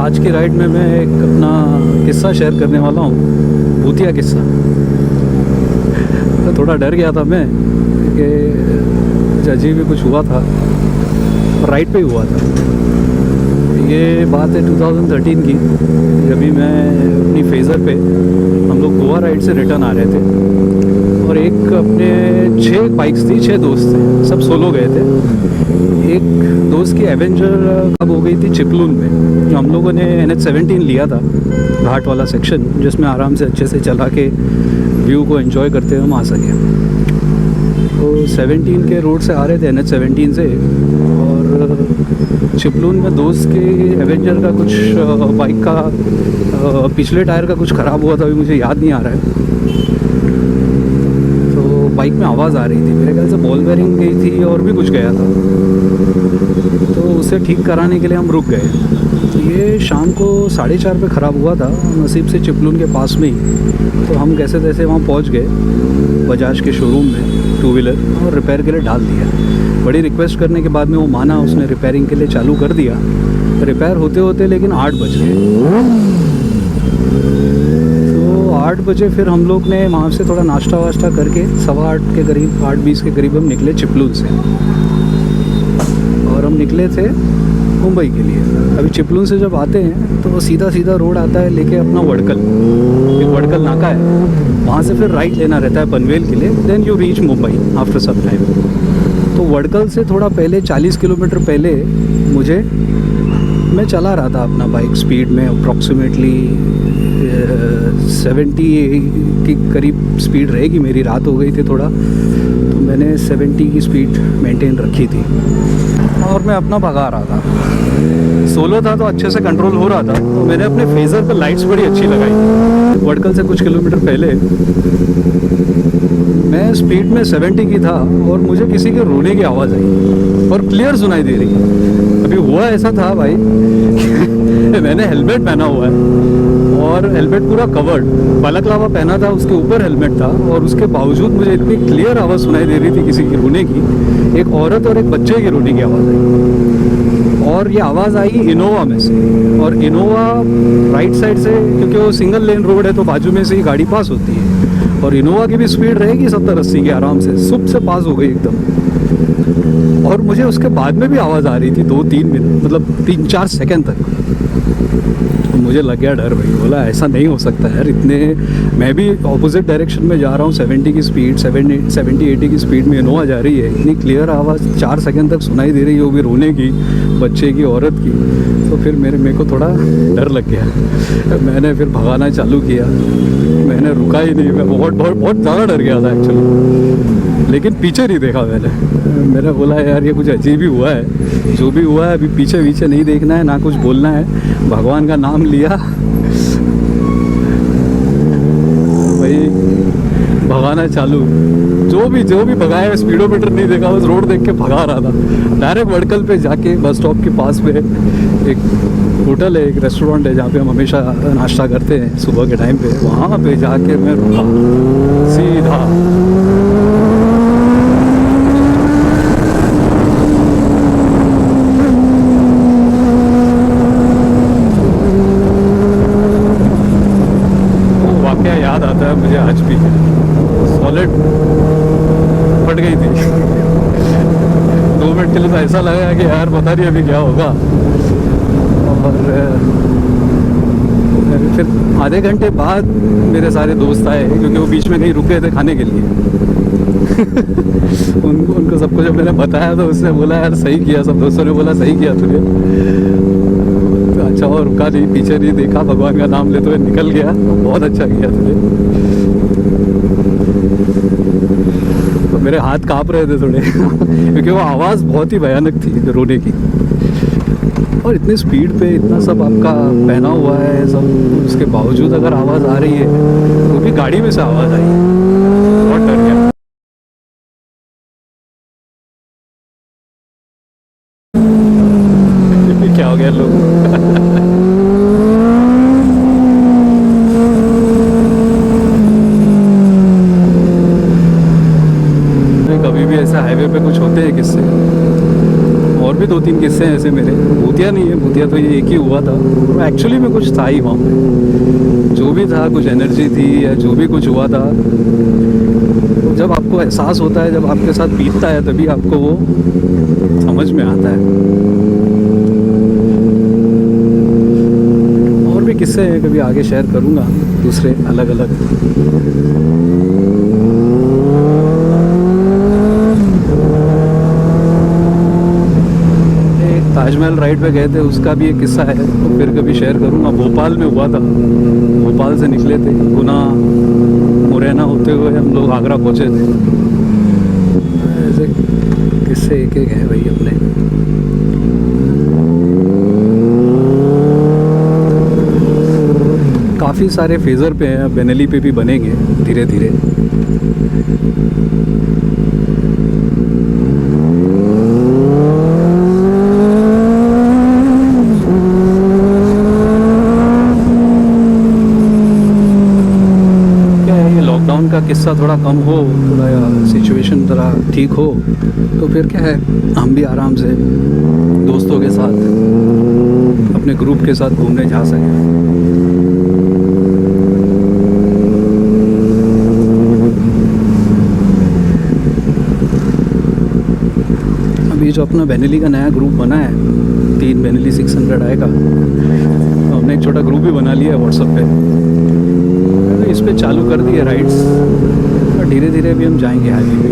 आज की राइड में मैं एक अपना किस्सा शेयर करने वाला हूँ, भूतिया किस्सा। तो थोड़ा डर गया था मैं कि कुछ अजीब ही कुछ हुआ था, राइड पे ही हुआ था। ये बात है 2013 की, जब भी मैं अपनी फेज़र पे हम लोग गोवा राइड से रिटर्न आ रहे थे और एक अपने 6 बाइक्स थी, 6 दोस्त थे, सब सोलो गए थे। एक दोस्त की एवेंजर कब हो गई थी चिपलून में, जो हम लोगों ने NH17 लिया था, घाट वाला सेक्शन जिसमें आराम से अच्छे से चला के व्यू को एंजॉय करते हुए हम आ सके। तो 17 के रोड से आ रहे थे NH17 से, और चिपलून में दोस्त के एवेंजर का कुछ बाइक का पिछले टायर का कुछ ख़राब हुआ था, अभी मुझे याद नहीं आ रहा है। तो बाइक में आवाज़ आ रही थी, मेरे ख्याल से बॉल बेयरिंग गई थी और भी कुछ गया था। तो उसे ठीक कराने के लिए हम रुक गए। तो ये शाम को 4:30 पे ख़राब हुआ था, नसीब से चिपलून के पास में ही। तो हम कैसे तैसे वहाँ पहुँच गए बजाज के शोरूम में, 2 व्हीलर, और रिपेयर के लिए डाल दिया। बड़ी रिक्वेस्ट करने के बाद में वो माना, उसने रिपेयरिंग के लिए चालू कर दिया। रिपेयर होते होते लेकिन 8 बज गए। तो 8 बजे फिर हम लोग ने वहाँ से थोड़ा नाश्ता वाश्ता करके 8:15 के करीब, 8:20 के करीब हम निकले चिपलून से, और हम निकले थे मुंबई के लिए। अभी चिपलून से जब आते हैं तो सीधा सीधा रोड आता है लेके अपना वडकल, एक वडकल नाका है, वहाँ से फिर राइट लेना रहता है पनवेल के लिए, then you reach Mumbai after some time. तो वडकल से थोड़ा पहले 40 किलोमीटर पहले मैं चला रहा था अपना बाइक स्पीड में, अप्रॉक्सीमेटली 70 के करीब स्पीड रहेगी मेरी। रात हो गई थी थोड़ा, तो मैंने 70 की स्पीड मेंटेन रखी थी और मैं अपना भगा रहा था। सोलो था तो अच्छे से कंट्रोल हो रहा था। तो मैंने अपने फेज़र पर लाइट्स बड़ी अच्छी लगाई थी। वडकल से कुछ किलोमीटर पहले मैं स्पीड में 70 की था और मुझे किसी के रोने की आवाज़ आई और क्लियर सुनाई दे रही। अभी हुआ ऐसा था भाई मैंने हेलमेट पहना हुआ है और हेलमेट पूरा कवर्ड, बालाक्लावा पहना था, उसके ऊपर हेलमेट था, और उसके बावजूद मुझे इतनी क्लियर आवाज़ सुनाई दे रही थी किसी की रोने की। एक औरत और एक बच्चे की रोने की आवाज़ आई, और ये आवाज़ आई इनोवा में से। और इनोवा राइट साइड से, क्योंकि वो सिंगल लेन रोड है तो बाजू में से ही गाड़ी पास होती है, और इनोवा की भी स्पीड रहेगी 70-80 की आराम से, सुप से पास हो गई एकदम। और मुझे उसके बाद में भी आवाज़ आ रही थी 2-3 मिनट, मतलब 3-4 सेकंड तक। तो मुझे लग गया डर भाई, बोला ऐसा नहीं हो सकता यार, इतने मैं भी ऑपोजिट डायरेक्शन में जा रहा हूँ, 70 की स्पीड, 70-80 की स्पीड में इनोवा जा रही है, इतनी क्लियर आवाज़ 4 सेकंड तक सुनाई दे रही है, वो भी रोने की, बच्चे की, औरत की। तो फिर मेरे को थोड़ा डर लग गया। मैंने फिर भगाना चालू किया, मैंने रुका ही नहीं, मैं बहुत ज़्यादा डर गया था एक्चुअली। लेकिन पीछे नहीं देखा मैंने बोला यार ये कुछ अजीब ही हुआ है, जो भी हुआ है अभी पीछे नहीं देखना है, ना कुछ बोलना है, भगवान का नाम लिया भाई, भगाना चालू। जो भी भगाया, स्पीडोमीटर नहीं देखा, बस रोड देख के भगा रहा था। डायरेक्ट वडकल पे जाके बस स्टॉप के पास में एक होटल है, एक रेस्टोरेंट है जहाँ पे हम हमेशा नाश्ता करते हैं सुबह के टाइम पे, वहाँ पे जाके मैं रुका सीधा। वो वाकया याद आता है मुझे आज भी, सॉलिड फट गई थी 2 मिनट के लिए तो ऐसा लगा कि यार पता नहीं अभी क्या होगा। और फिर आधे घंटे बाद मेरे सारे दोस्त आए, क्योंकि वो बीच में कहीं रुक गए थे खाने के लिए उनको सबको जब मैंने बताया तो उसने बोला यार सही किया, सब दोस्तों ने बोला सही किया तूने। तो अच्छा और रुका नहीं, पीछे नहीं देखा, भगवान का नाम लेते हुए निकल गया, बहुत अच्छा किया तूने। तो मेरे हाथ काँप रहे थे थोड़े क्योंकि वो आवाज़ बहुत ही भयानक थी रोने की, और इतनी स्पीड पे इतना सब आपका पहना हुआ है सब, उसके बावजूद अगर आवाज़ आ रही है, वो भी गाड़ी में से आवाज़ आई, बहुत डर गया। क्या हो गया लोग कभी भी ऐसा हाईवे पे कुछ होते हैं किससे, और भी 2-3 किस्से हैं ऐसे मेरे। भूतिया नहीं है, भूतिया तो ये एक ही हुआ था, एक्चुअली में कुछ था ही वहाँ पे, जो भी था, कुछ एनर्जी थी या जो भी कुछ हुआ था। तो जब आपको एहसास होता है, जब आपके साथ बीतता है, तभी आपको वो समझ में आता है। और भी किस्से हैं, कभी आगे शेयर करूँगा, दूसरे अलग अलग। ताजमहल राइड पे गए थे, उसका भी एक किस्सा है, तो फिर कभी शेयर करूँगा। भोपाल में हुआ था, भोपाल से निकले थे, गुना मुरैना होते हुए हम लोग आगरा पहुँचे थे। ऐसे किस्से एक एक हैं भाई अपने। काफ़ी सारे फेज़र पे हैं, बेनेली पे भी बनेंगे धीरे धीरे। का किस्सा थोड़ा कम हो, थोड़ा सिचुएशन थोड़ा ठीक हो, तो फिर क्या है, हम भी आराम से दोस्तों के साथ, अपने ग्रुप के साथ घूमने जा सकें। अभी जो अपना बेनेली का नया ग्रुप बना है, 3 बेनेली 600 आएगा, तो हमने एक छोटा ग्रुप भी बना लिया है व्हाट्सएप पे। इस पे चालू कर दिए राइड्स, और धीरे धीरे अभी हम जाएंगे हाईवे पे।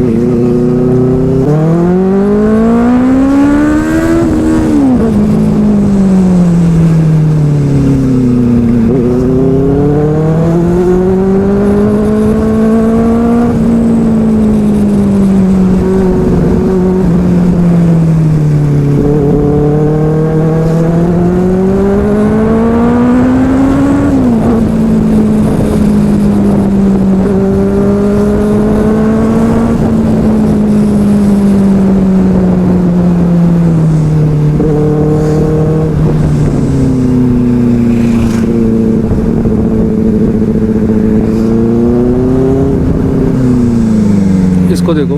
इसको देखो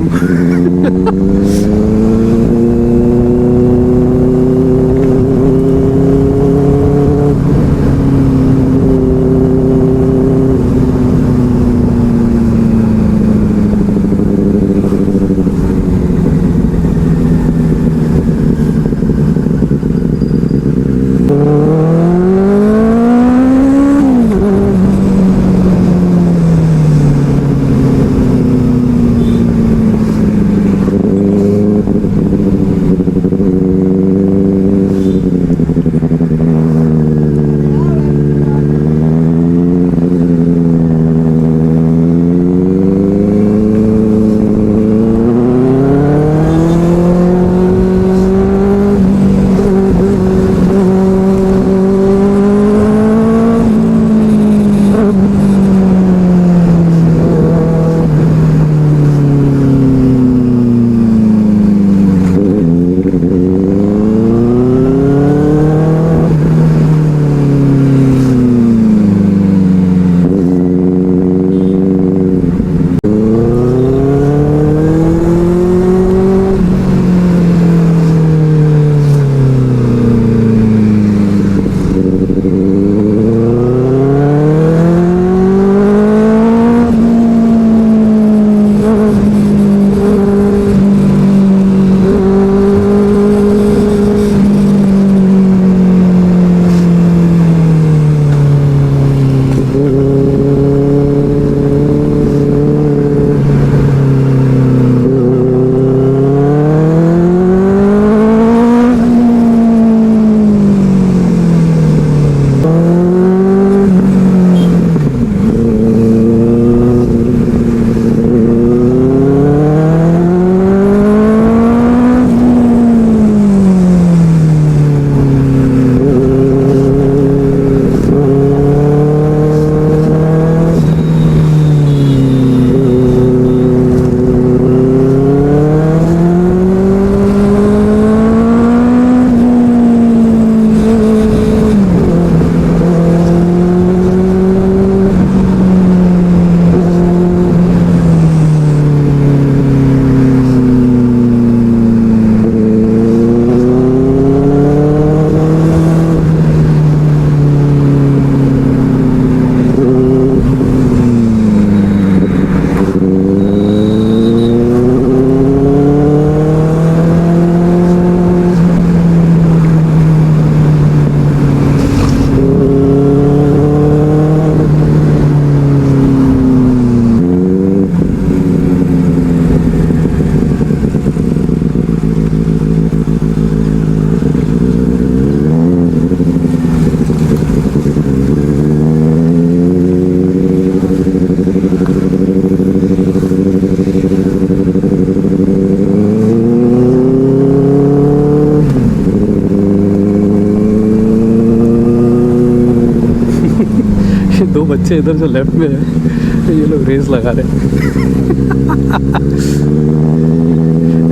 पीछे इधर जो लेफ्ट में है ये लोग रेस लगा रहे हैं।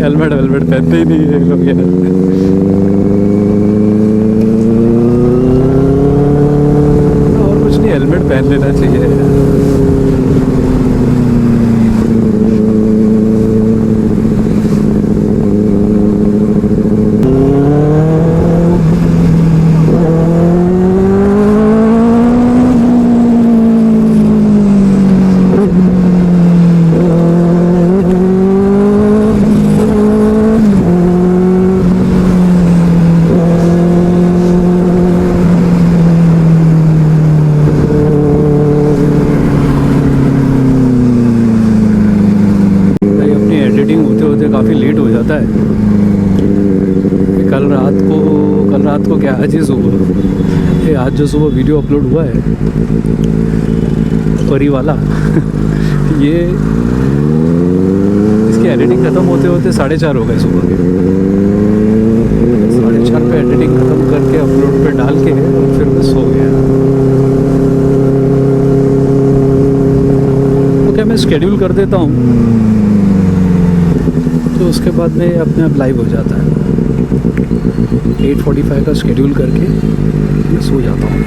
हेलमेट वेलमेट पहनते ही नहीं है ये लोग यार। और कुछ नहीं, हेलमेट पहन लेना चाहिए यार। काफ़ी लेट हो जाता है। कल रात को क्या, आज ही सुबह, ये आज जो सुबह वीडियो अपलोड हुआ है परी वाला ये इसकी एडिटिंग ख़त्म होते होते 4:30 हो गए सुबह के। 4:30 पे एडिटिंग ख़त्म करके अपलोड पे डाल के और फिर मैं सो गया। तो क्या मैं शेड्यूल कर देता हूँ तो उसके बाद में अपने आप लाइव हो जाता है। 8:45 का शेड्यूल करके मैं सो जाता हूँ।